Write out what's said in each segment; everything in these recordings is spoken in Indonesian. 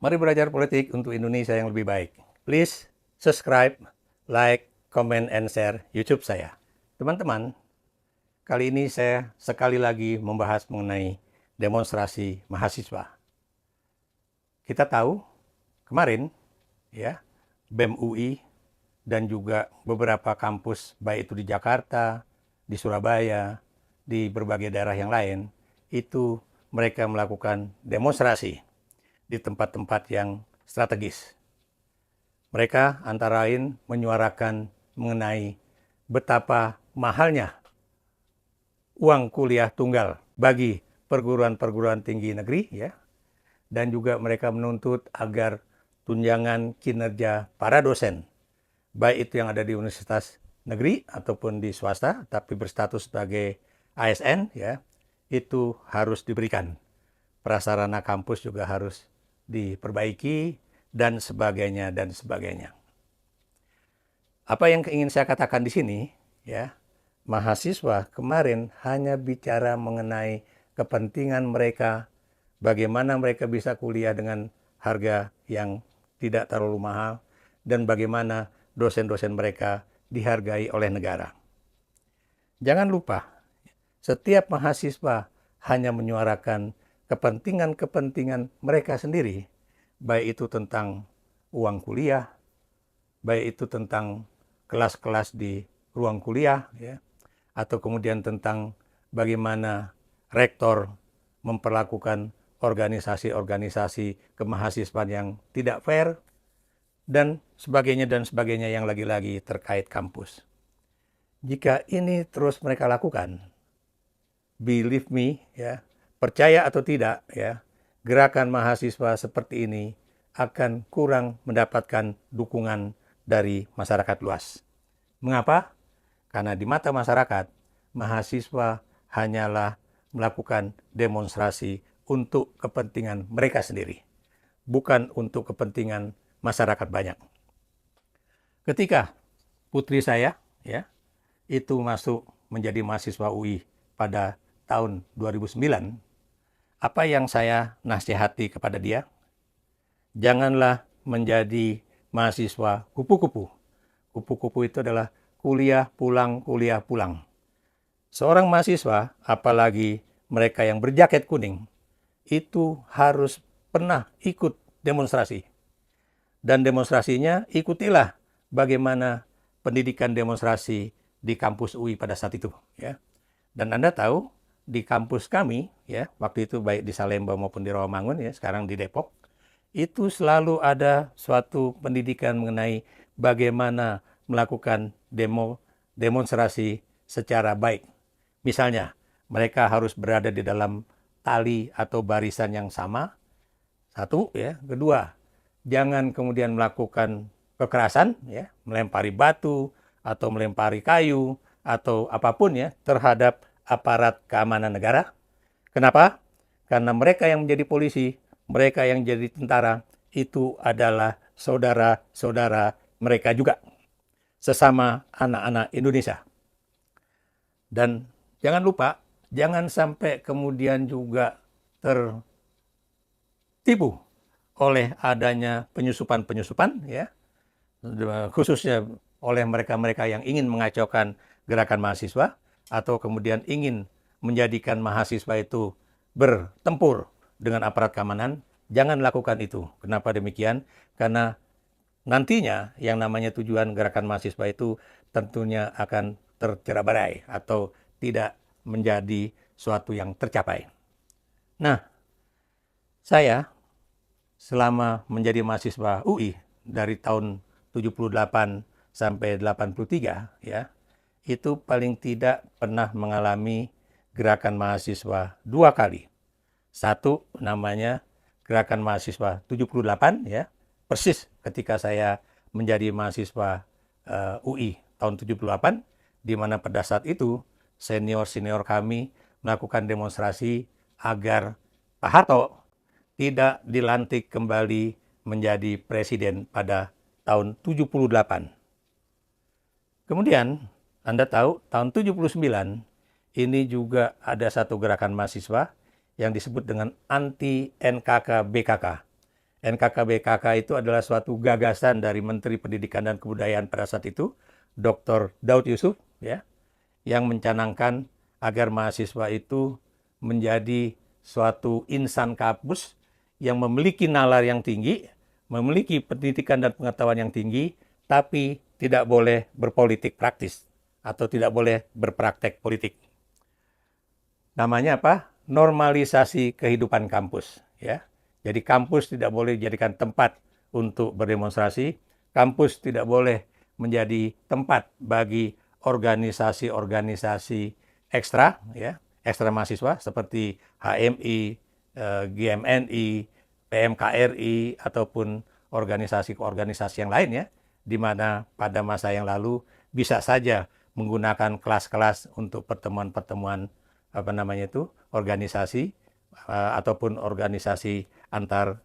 Mari belajar politik untuk Indonesia yang lebih baik. Please subscribe, like, comment, and share YouTube saya. Teman-teman, kali ini saya sekali lagi membahas mengenai demonstrasi mahasiswa. Kita tahu kemarin ya BEM UI dan juga beberapa kampus baik itu di Jakarta, di Surabaya, di berbagai daerah yang lain, itu mereka melakukan demonstrasi di tempat-tempat yang strategis. Mereka antara lain menyuarakan mengenai betapa mahalnya uang kuliah tunggal bagi perguruan-perguruan tinggi negeri, ya, dan juga mereka menuntut agar tunjangan kinerja para dosen, baik itu yang ada di universitas negeri ataupun di swasta, tapi berstatus sebagai ASN, ya, itu harus diberikan. Prasarana kampus juga harus diperbaiki, dan sebagainya, dan sebagainya. Apa yang ingin saya katakan di sini, ya, mahasiswa kemarin hanya bicara mengenai kepentingan mereka, bagaimana mereka bisa kuliah dengan harga yang tidak terlalu mahal, dan bagaimana dosen-dosen mereka dihargai oleh negara. Jangan lupa, setiap mahasiswa hanya menyuarakan kepentingan-kepentingan mereka sendiri, baik itu tentang uang kuliah, baik itu tentang kelas-kelas di ruang kuliah, ya, atau kemudian tentang bagaimana rektor memperlakukan organisasi-organisasi kemahasiswaan yang tidak fair, dan sebagainya yang lagi-lagi terkait kampus. Jika ini terus mereka lakukan, believe me, ya, percaya atau tidak, ya, gerakan mahasiswa seperti ini akan kurang mendapatkan dukungan dari masyarakat luas. Mengapa? Karena di mata masyarakat, mahasiswa hanyalah melakukan demonstrasi untuk kepentingan mereka sendiri, bukan untuk kepentingan masyarakat banyak. Ketika putri saya, ya, itu masuk menjadi mahasiswa UI pada tahun 2009, apa yang saya nasihati kepada dia? Janganlah menjadi mahasiswa kupu-kupu. Kupu-kupu itu adalah kuliah pulang. Seorang mahasiswa, apalagi mereka yang berjaket kuning, itu harus pernah ikut demonstrasi. Dan demonstrasinya ikutilah bagaimana pendidikan demonstrasi di kampus UI pada saat itu, ya. Dan Anda tahu di kampus kami, ya, waktu itu baik di Salemba maupun di Rawamangun, ya, sekarang di Depok, itu selalu ada suatu pendidikan mengenai bagaimana melakukan demonstrasi secara baik. Misalnya, mereka harus berada di dalam tali atau barisan yang sama. Satu, ya. Kedua, jangan kemudian melakukan kekerasan, ya, melempari batu atau melempari kayu atau apapun, ya, terhadap aparat keamanan negara. Kenapa? Karena mereka yang menjadi polisi, mereka yang jadi tentara, itu adalah saudara-saudara mereka juga, sesama anak-anak Indonesia. Dan jangan lupa, jangan sampai kemudian juga tertipu oleh adanya penyusupan-penyusupan, ya, khususnya oleh mereka-mereka yang ingin mengacaukan gerakan mahasiswa, atau kemudian ingin menjadikan mahasiswa itu bertempur dengan aparat keamanan. Jangan lakukan itu. Kenapa demikian? Karena nantinya yang namanya tujuan gerakan mahasiswa itu tentunya akan tercerai-berai atau tidak menjadi suatu yang tercapai. Nah, saya selama menjadi mahasiswa UI dari tahun 78 sampai 83, ya, itu paling tidak pernah mengalami gerakan mahasiswa 2 kali. Satu namanya gerakan mahasiswa 78, ya, persis ketika saya menjadi mahasiswa UI tahun 78, di mana pada saat itu senior-senior kami melakukan demonstrasi agar Pak Harto tidak dilantik kembali menjadi presiden pada tahun 78. Kemudian Anda tahu tahun 79 ini juga ada satu gerakan mahasiswa yang disebut dengan anti NKK BKK. NKK-BKK itu adalah suatu gagasan dari Menteri Pendidikan dan Kebudayaan pada saat itu, Dr. Daud Yusuf, ya, yang mencanangkan agar mahasiswa itu menjadi suatu insan kampus yang memiliki nalar yang tinggi, memiliki pendidikan dan pengetahuan yang tinggi, tapi tidak boleh berpolitik praktis atau tidak boleh berpraktek politik. Namanya apa? Normalisasi kehidupan kampus, ya. Jadi kampus tidak boleh dijadikan tempat untuk berdemonstrasi, kampus tidak boleh menjadi tempat bagi organisasi-organisasi ekstra, ya, ekstra mahasiswa seperti HMI, GMNI, PMKRI ataupun organisasi-organisasi yang lain, ya, di mana pada masa yang lalu bisa saja menggunakan kelas-kelas untuk pertemuan-pertemuan organisasi ataupun organisasi antar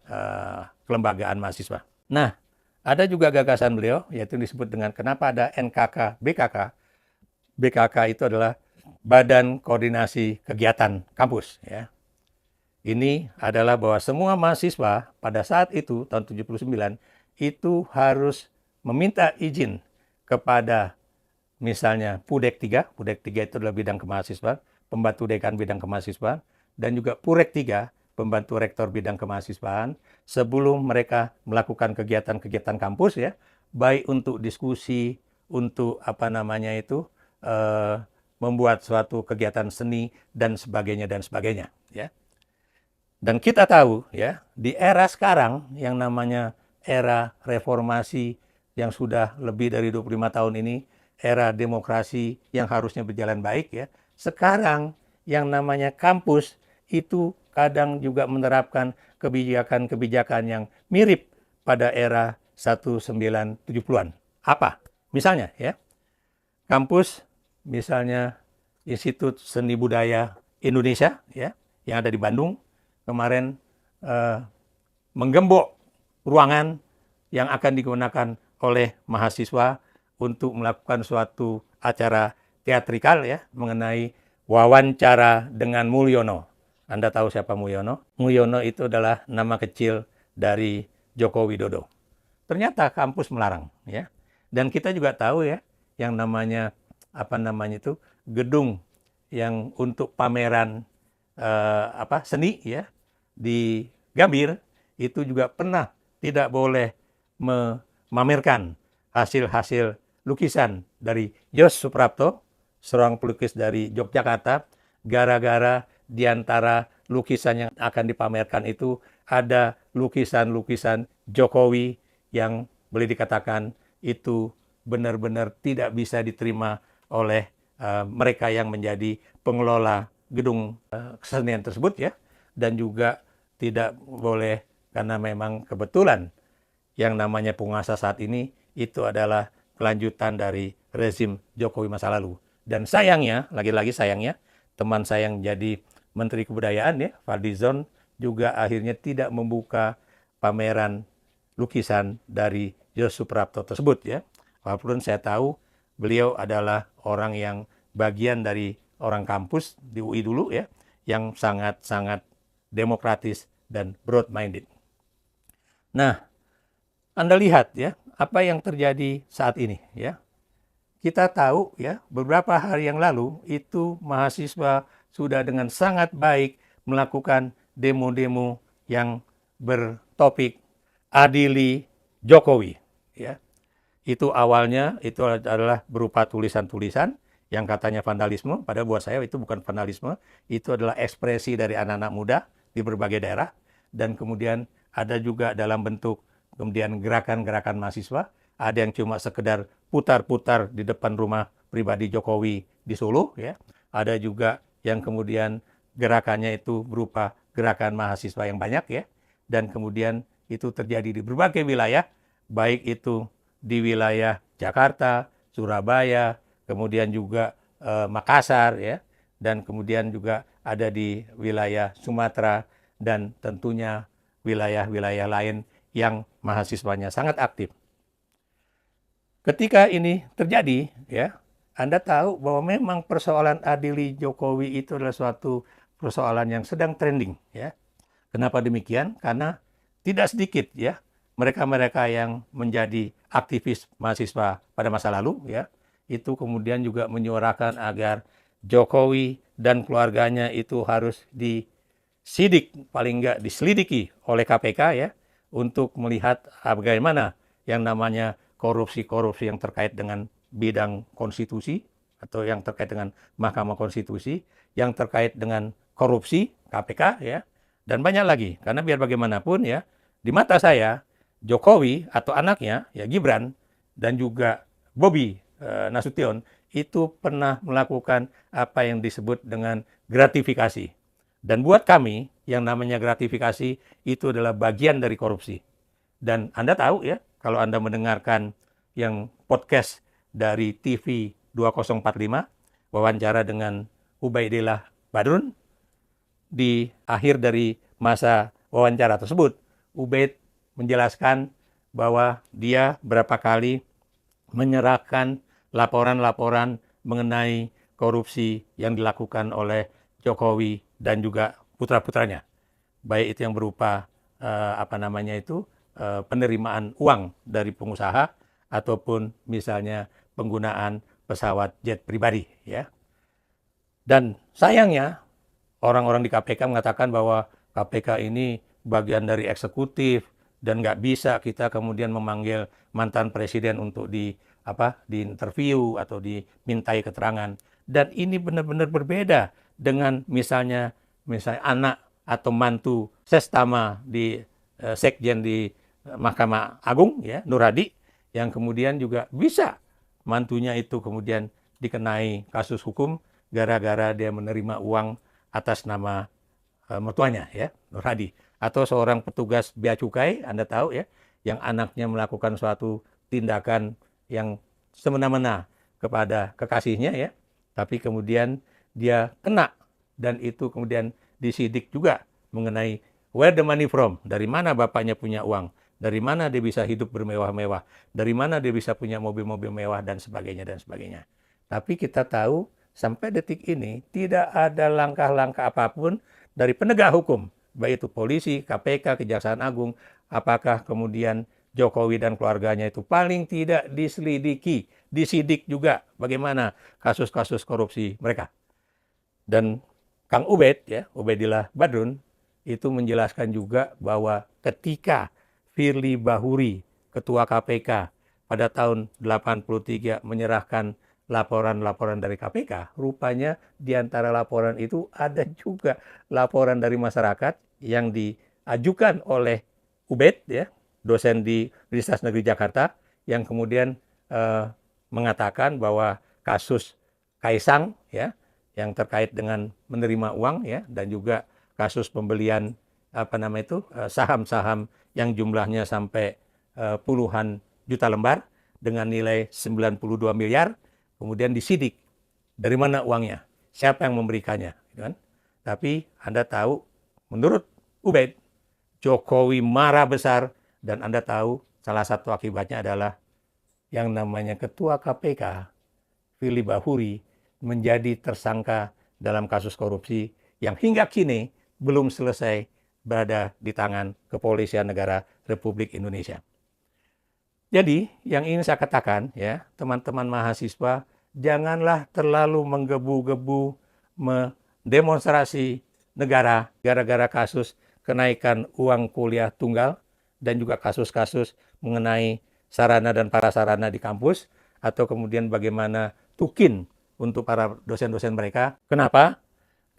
kelembagaan mahasiswa. Nah, ada juga gagasan beliau, yaitu disebut dengan kenapa ada NKK-BKK. BKK itu adalah Badan Koordinasi Kegiatan Kampus. Ya. Ini adalah bahwa semua mahasiswa pada saat itu, tahun 79, itu harus meminta izin kepada misalnya Pudek 3. Pudek 3 itu adalah bidang kemahasiswaan, pembantu dekan bidang kemahasiswaan, dan juga Purek 3, pembantu rektor bidang kemahasiswaan, sebelum mereka melakukan kegiatan-kegiatan kampus, ya, baik untuk diskusi, untuk membuat suatu kegiatan seni dan sebagainya, ya. Dan kita tahu, ya, di era sekarang yang namanya era reformasi yang sudah lebih dari 25 tahun ini, era demokrasi yang harusnya berjalan baik, ya. Sekarang yang namanya kampus itu kadang juga menerapkan kebijakan-kebijakan yang mirip pada era 1970-an. Apa? Misalnya, ya, kampus, misalnya Institut Seni Budaya Indonesia, ya, yang ada di Bandung, kemarin menggembok ruangan yang akan digunakan oleh mahasiswa untuk melakukan suatu acara teatrikal, ya, mengenai wawancara dengan Mulyono. Anda tahu siapa Mulyono? Mulyono itu adalah nama kecil dari Joko Widodo. Ternyata kampus melarang, ya. Dan kita juga tahu, ya, yang namanya gedung yang untuk pameran seni, ya, di Gambir itu juga pernah tidak boleh memamerkan hasil-hasil lukisan dari Jos Suprapto, seorang pelukis dari Yogyakarta, gara-gara di antara lukisan yang akan dipamerkan itu ada lukisan-lukisan Jokowi yang boleh dikatakan itu benar-benar tidak bisa diterima oleh mereka yang menjadi pengelola gedung kesenian tersebut, ya, dan juga tidak boleh karena memang kebetulan yang namanya penguasa saat ini itu adalah kelanjutan dari rezim Jokowi masa lalu. Dan sayangnya, lagi-lagi sayangnya, teman saya yang jadi Menteri Kebudayaan, ya, Fadlizon, juga akhirnya tidak membuka pameran lukisan dari Jos Suprapto tersebut, ya. Walaupun saya tahu beliau adalah orang yang bagian dari orang kampus di UI dulu, ya, yang sangat-sangat demokratis dan broad-minded. Nah, Anda lihat, ya, apa yang terjadi saat ini, ya. Kita tahu, ya, beberapa hari yang lalu itu mahasiswa sudah dengan sangat baik melakukan demo-demo yang bertopik adili Jokowi, ya. Itu awalnya itu adalah berupa tulisan-tulisan yang katanya vandalisme, padahal buat saya itu bukan vandalisme, itu adalah ekspresi dari anak-anak muda di berbagai daerah, dan kemudian ada juga dalam bentuk kemudian gerakan-gerakan mahasiswa, ada yang cuma sekedar putar-putar di depan rumah pribadi Jokowi di Solo, ya. Ada juga yang kemudian gerakannya itu berupa gerakan mahasiswa yang banyak, ya. Dan kemudian itu terjadi di berbagai wilayah, baik itu di wilayah Jakarta, Surabaya, kemudian juga Makassar, ya. Dan kemudian juga ada di wilayah Sumatera dan tentunya wilayah-wilayah lain yang mahasiswanya sangat aktif. Ketika ini terjadi, ya, Anda tahu bahwa memang persoalan adili Jokowi itu adalah suatu persoalan yang sedang trending, ya. Kenapa demikian? Karena tidak sedikit ya mereka-mereka yang menjadi aktivis mahasiswa pada masa lalu ya, itu kemudian juga menyuarakan agar Jokowi dan keluarganya itu harus disidik, paling enggak diselidiki oleh KPK ya, untuk melihat bagaimana yang namanya korupsi-korupsi yang terkait dengan bidang konstitusi atau yang terkait dengan Mahkamah Konstitusi, yang terkait dengan korupsi KPK ya, dan banyak lagi. Karena biar bagaimanapun ya, di mata saya Jokowi atau anaknya ya Gibran dan juga Bobi Nasution itu pernah melakukan apa yang disebut dengan gratifikasi. Dan buat kami yang namanya gratifikasi itu adalah bagian dari korupsi. Dan Anda tahu ya, kalau Anda mendengarkan yang podcast dari TV 2045, wawancara dengan Ubaidillah Badrun, di akhir dari masa wawancara tersebut, Ubaid menjelaskan bahwa dia berapa kali menyerahkan laporan-laporan mengenai korupsi yang dilakukan oleh Jokowi dan juga putra-putranya. Baik itu yang berupa penerimaan uang dari pengusaha ataupun misalnya penggunaan pesawat jet pribadi ya. Dan sayangnya orang-orang di KPK mengatakan bahwa KPK ini bagian dari eksekutif dan nggak bisa kita kemudian memanggil mantan presiden untuk diinterview atau dimintai keterangan. Dan ini benar-benar berbeda dengan misalnya anak atau mantu sestama di sekjen di Mahkamah Agung ya, Nur Hadi, yang kemudian juga bisa mantunya itu kemudian dikenai kasus hukum gara-gara dia menerima uang atas nama mertuanya ya, Nur Hadi. Atau seorang petugas bea cukai, Anda tahu ya, yang anaknya melakukan suatu tindakan yang semena-mena kepada kekasihnya ya, tapi kemudian dia kena dan itu kemudian disidik juga mengenai where the money from, dari mana bapaknya punya uang, dari mana dia bisa hidup bermewah-mewah, dari mana dia bisa punya mobil-mobil mewah dan sebagainya dan sebagainya. Tapi kita tahu sampai detik ini tidak ada langkah-langkah apapun dari penegak hukum, baik itu polisi, KPK, Kejaksaan Agung, apakah kemudian Jokowi dan keluarganya itu paling tidak diselidiki, disidik juga bagaimana kasus-kasus korupsi mereka. Dan Kang Ubaid ya, Ubaidillah Badrun itu menjelaskan juga bahwa ketika Firly Bahuri, Ketua KPK pada tahun 83 menyerahkan laporan-laporan dari KPK, rupanya di antara laporan itu ada juga laporan dari masyarakat yang diajukan oleh Ubaid ya, dosen di Universitas Negeri Jakarta, yang kemudian mengatakan bahwa kasus Kaisang ya, yang terkait dengan menerima uang ya, dan juga kasus pembelian saham-saham yang jumlahnya sampai puluhan juta lembar dengan nilai 92 miliar, kemudian disidik dari mana uangnya, siapa yang memberikannya, gitu kan? Tapi Anda tahu, menurut Ubaid, Jokowi marah besar, dan Anda tahu salah satu akibatnya adalah yang namanya Ketua KPK, Firly Bahuri, menjadi tersangka dalam kasus korupsi yang hingga kini belum selesai berada di tangan Kepolisian Negara Republik Indonesia. Jadi, yang ingin saya katakan ya, teman-teman mahasiswa, janganlah terlalu menggebu-gebu mendemonstrasi negara gara-gara kasus kenaikan uang kuliah tunggal dan juga kasus-kasus mengenai sarana dan prasarana di kampus, atau kemudian bagaimana tukin untuk para dosen-dosen mereka. Kenapa?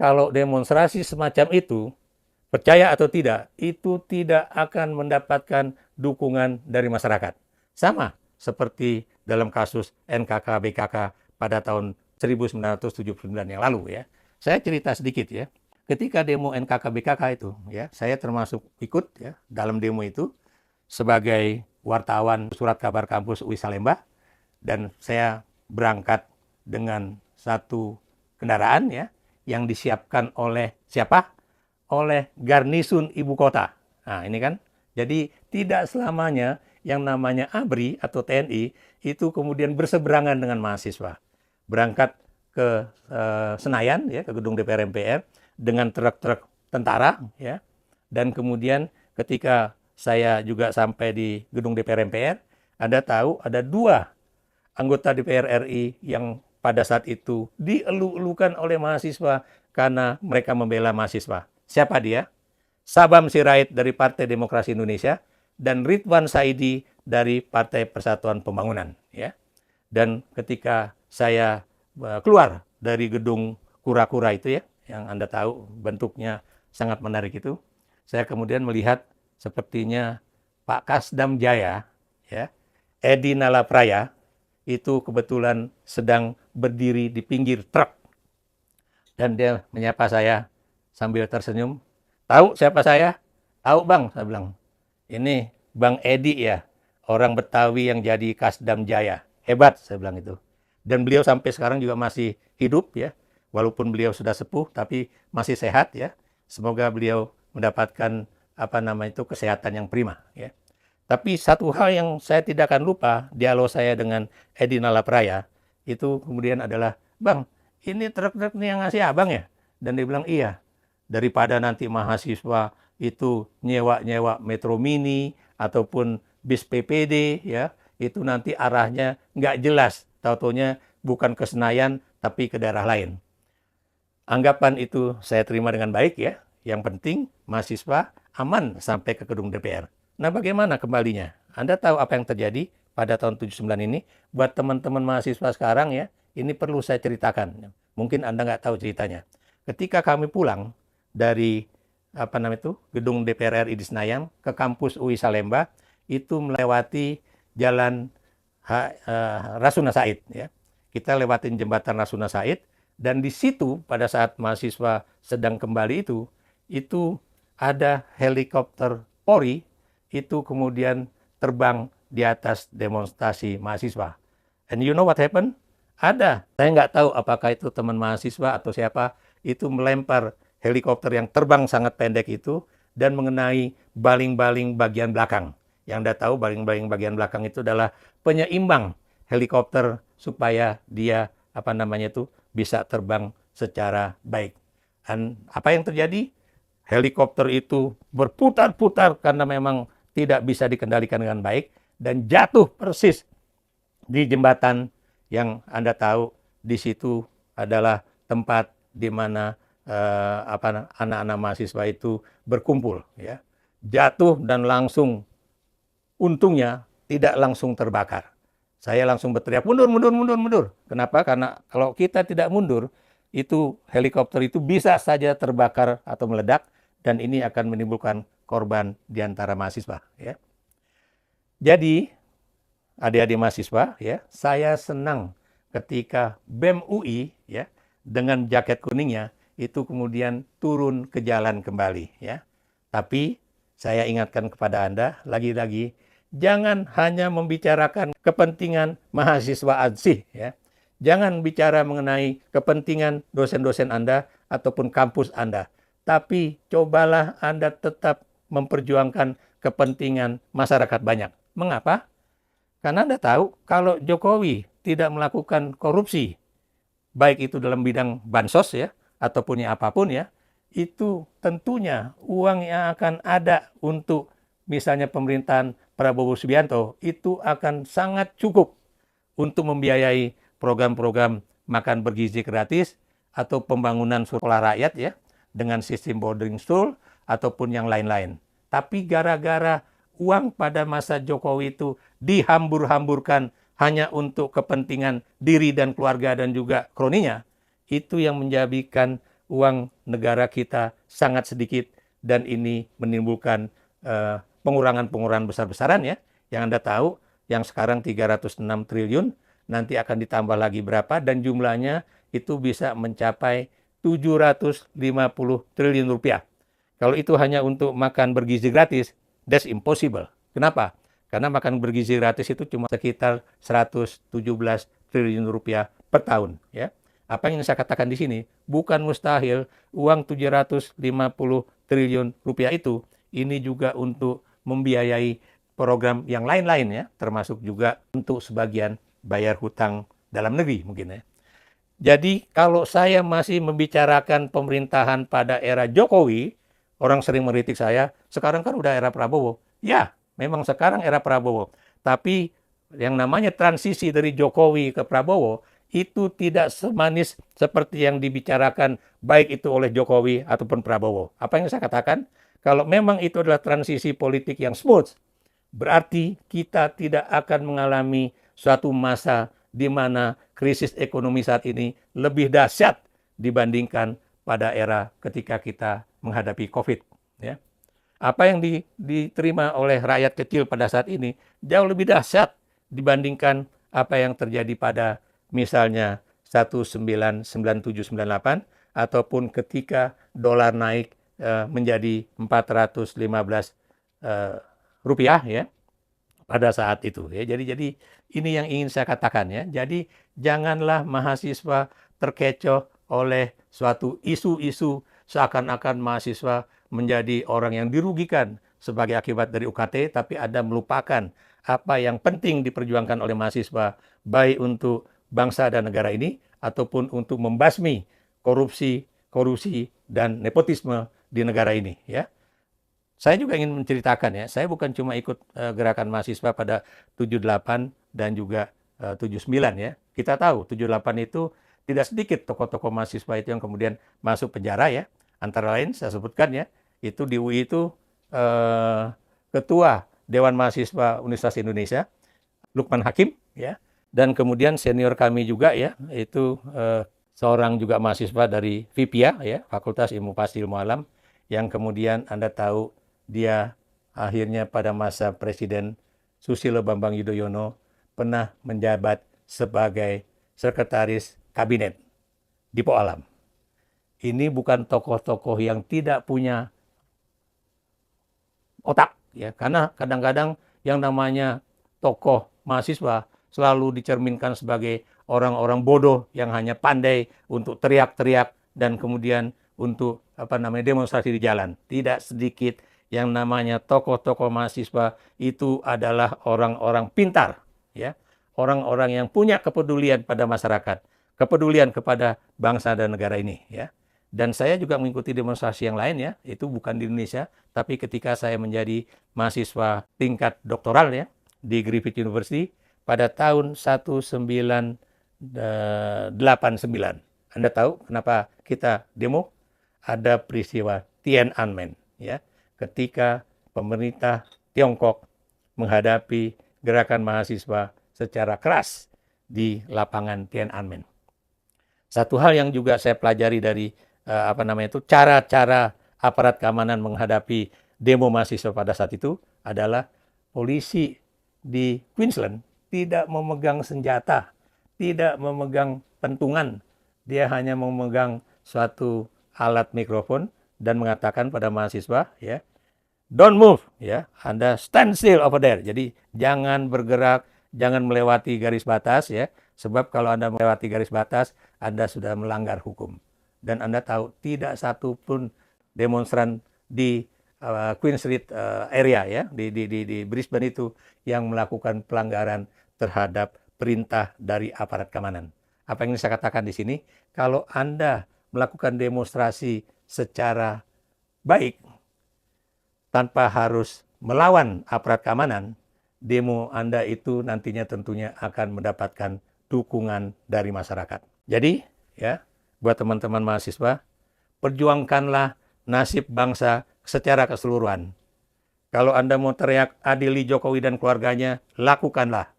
Kalau demonstrasi semacam itu, percaya atau tidak, itu tidak akan mendapatkan dukungan dari masyarakat. Sama seperti dalam kasus NKK BKK pada tahun 1979 yang lalu ya. Saya cerita sedikit ya. Ketika demo NKK BKK itu ya, saya termasuk ikut ya dalam demo itu sebagai wartawan surat kabar kampus UI Salemba, dan saya berangkat dengan satu kendaraan ya yang disiapkan oleh siapa? Oleh garnisun ibu kota. Nah, ini kan. Jadi tidak selamanya yang namanya ABRI atau TNI itu kemudian berseberangan dengan mahasiswa. Berangkat ke Senayan ya, ke gedung DPR MPR dengan truk-truk tentara ya. Dan kemudian ketika saya juga sampai di gedung DPR MPR, Anda tahu ada 2 anggota DPR RI yang pada saat itu dielu-elukan oleh mahasiswa karena mereka membela mahasiswa. Siapa dia? Sabam Sirait dari Partai Demokrasi Indonesia dan Ridwan Saidi dari Partai Persatuan Pembangunan. Ya. Dan ketika saya keluar dari gedung kura-kura itu ya, yang Anda tahu bentuknya sangat menarik itu, saya kemudian melihat sepertinya Pak Kasdam Jaya, ya, Edi Nalapraya, itu kebetulan sedang berdiri di pinggir truk. Dan dia menyapa saya sambil tersenyum. Tahu siapa saya? Tahu bang, saya bilang. Ini Bang Edi ya, orang Betawi yang jadi Kasdam Jaya. Hebat, saya bilang itu. Dan beliau sampai sekarang juga masih hidup ya. Walaupun beliau sudah sepuh, tapi masih sehat ya. Semoga beliau mendapatkan kesehatan yang prima ya. Tapi satu hal yang saya tidak akan lupa, dialog saya dengan Edi Nalapraya, itu kemudian adalah, Bang, ini truk-truk nih yang ngasih abang ya? Dan dia bilang, iya. Daripada nanti mahasiswa itu nyewa-nyewa Metro Mini ataupun bis PPD, ya, itu nanti arahnya nggak jelas. Tau-taunya bukan ke Senayan, tapi ke daerah lain. Anggapan itu saya terima dengan baik ya. Yang penting mahasiswa aman sampai ke gedung DPR. Nah, bagaimana kembalinya? Anda tahu apa yang terjadi pada tahun 79 ini? Buat teman-teman mahasiswa sekarang ya, ini perlu saya ceritakan. Mungkin Anda nggak tahu ceritanya. Ketika kami pulang dari gedung DPR RI di Senayan ke kampus UI Salemba, itu melewati jalan Rasuna Said. Ya. Kita lewatin jembatan Rasuna Said, dan di situ pada saat mahasiswa sedang kembali itu ada helikopter Polri itu kemudian terbang di atas demonstrasi mahasiswa. And you know what happened? Ada. Saya nggak tahu apakah itu teman mahasiswa atau siapa, itu melempar helikopter yang terbang sangat pendek itu dan mengenai baling-baling bagian belakang. Yang Anda tahu baling-baling bagian belakang itu adalah penyeimbang helikopter supaya dia bisa terbang secara baik. Dan apa yang terjadi? Helikopter itu berputar-putar karena memang tidak bisa dikendalikan dengan baik dan jatuh persis di jembatan yang Anda tahu di situ adalah tempat di mana anak-anak mahasiswa itu berkumpul ya. Jatuh dan langsung untungnya tidak langsung terbakar. Saya langsung berteriak mundur, mundur, mundur, mundur. Kenapa? Karena kalau kita tidak mundur, itu helikopter itu bisa saja terbakar atau meledak dan ini akan menimbulkan korban di antara mahasiswa ya. Jadi adik-adik mahasiswa ya, saya senang ketika BEM UI ya dengan jaket kuningnya itu kemudian turun ke jalan kembali ya. Tapi saya ingatkan kepada Anda lagi-lagi jangan hanya membicarakan kepentingan mahasiswa ANSIH ya. Jangan bicara mengenai kepentingan dosen-dosen Anda ataupun kampus Anda. Tapi cobalah Anda tetap memperjuangkan kepentingan masyarakat banyak. Mengapa? Karena Anda tahu kalau Jokowi tidak melakukan korupsi, baik itu dalam bidang bansos ya, ataupun apapun ya, itu tentunya uang yang akan ada untuk misalnya pemerintahan Prabowo Subianto itu akan sangat cukup untuk membiayai program-program makan bergizi gratis atau pembangunan sekolah rakyat ya, dengan sistem boarding school ataupun yang lain-lain. Tapi gara-gara uang pada masa Jokowi itu dihambur-hamburkan hanya untuk kepentingan diri dan keluarga dan juga kroninya, itu yang menjadikan uang negara kita sangat sedikit dan ini menimbulkan pengurangan-pengurangan besar-besaran ya. Yang Anda tahu, yang sekarang 306 triliun, nanti akan ditambah lagi berapa dan jumlahnya itu bisa mencapai 750 triliun rupiah. Kalau itu hanya untuk makan bergizi gratis, that's impossible. Kenapa? Karena makan bergizi gratis itu cuma sekitar 117 triliun rupiah per tahun. Ya. Apa yang saya katakan di sini, bukan mustahil uang 750 triliun rupiah itu, ini juga untuk membiayai program yang lain-lain ya, termasuk juga untuk sebagian bayar hutang dalam negeri mungkin ya. Jadi kalau saya masih membicarakan pemerintahan pada era Jokowi, orang sering mengkritik saya, sekarang kan udah era Prabowo. Ya, memang sekarang era Prabowo. Tapi yang namanya transisi dari Jokowi ke Prabowo itu tidak semanis seperti yang dibicarakan baik itu oleh Jokowi ataupun Prabowo. Apa yang saya katakan? Kalau memang itu adalah transisi politik yang smooth, berarti kita tidak akan mengalami suatu masa di mana krisis ekonomi saat ini lebih dahsyat dibandingkan pada era ketika kita menghadapi COVID. Ya. Apa yang diterima oleh rakyat kecil pada saat ini jauh lebih dahsyat dibandingkan apa yang terjadi pada misalnya 1997-98 ataupun ketika dolar naik menjadi 415 rupiah ya pada saat itu ya. Jadi ini yang ingin saya katakan ya. Jadi janganlah mahasiswa terkecoh oleh suatu isu-isu seakan-akan mahasiswa menjadi orang yang dirugikan sebagai akibat dari UKT, tapi Anda melupakan apa yang penting diperjuangkan oleh mahasiswa baik untuk bangsa dan negara ini ataupun untuk membasmi korupsi dan nepotisme di negara ini ya. Saya juga ingin menceritakan ya, saya bukan cuma ikut gerakan mahasiswa pada 78 dan juga 79 ya. Kita tahu 78 itu tidak sedikit tokoh-tokoh mahasiswa itu yang kemudian masuk penjara ya. Antara lain saya sebutkan ya, itu di UI itu Ketua Dewan Mahasiswa Universitas Indonesia, Lukman Hakim ya. Dan kemudian senior kami juga ya, itu seorang juga mahasiswa dari FIPIA ya, Fakultas Ilmu Pasti Ilmu Alam, yang kemudian Anda tahu dia akhirnya pada masa Presiden Susilo Bambang Yudhoyono pernah menjabat sebagai sekretaris kabinet di Poalam. Ini bukan tokoh-tokoh yang tidak punya otak ya, karena kadang-kadang yang namanya tokoh mahasiswa selalu dicerminkan sebagai orang-orang bodoh yang hanya pandai untuk teriak-teriak dan kemudian untuk demonstrasi di jalan. Tidak sedikit yang namanya tokoh-tokoh mahasiswa itu adalah orang-orang pintar ya, orang-orang yang punya kepedulian pada masyarakat, kepedulian kepada bangsa dan negara ini ya. Dan saya juga mengikuti demonstrasi yang lain ya, itu bukan di Indonesia, tapi ketika saya menjadi mahasiswa tingkat doktoral ya di Griffith University pada tahun 1989. Anda tahu kenapa kita demo? Ada peristiwa Tiananmen ya, ketika pemerintah Tiongkok menghadapi gerakan mahasiswa secara keras di lapangan Tiananmen. Satu hal yang juga saya pelajari dari cara-cara aparat keamanan menghadapi demo mahasiswa pada saat itu adalah polisi di Queensland tidak memegang senjata, tidak memegang pentungan. Dia hanya memegang suatu alat mikrofon dan mengatakan pada mahasiswa ya, don't move ya, Anda stand still over there. Jadi jangan bergerak, jangan melewati garis batas ya, sebab kalau Anda melewati garis batas Anda sudah melanggar hukum. Dan Anda tahu tidak satu pun demonstran di Queen Street area ya di Brisbane itu yang melakukan pelanggaran terhadap perintah dari aparat keamanan. Apa yang saya katakan di sini, kalau Anda melakukan demonstrasi secara baik tanpa harus melawan aparat keamanan, demo Anda itu nantinya tentunya akan mendapatkan dukungan dari masyarakat. Jadi ya, buat teman-teman mahasiswa, perjuangkanlah nasib bangsa secara keseluruhan. Kalau Anda mau teriak adili Jokowi dan keluarganya, lakukanlah.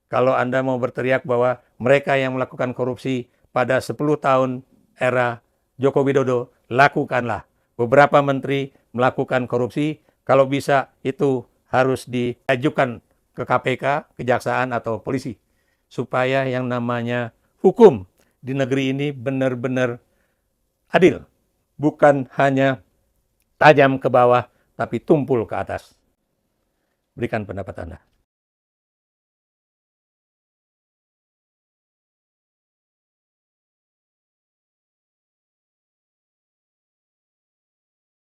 Kalau Anda mau berteriak bahwa mereka yang melakukan korupsi pada 10 tahun era Joko Widodo, lakukanlah. Beberapa menteri melakukan korupsi, kalau bisa itu harus diajukan ke KPK, kejaksaan atau polisi. Supaya yang namanya hukum di negeri ini benar-benar adil. Bukan hanya tajam ke bawah, tapi tumpul ke atas. Berikan pendapat Anda.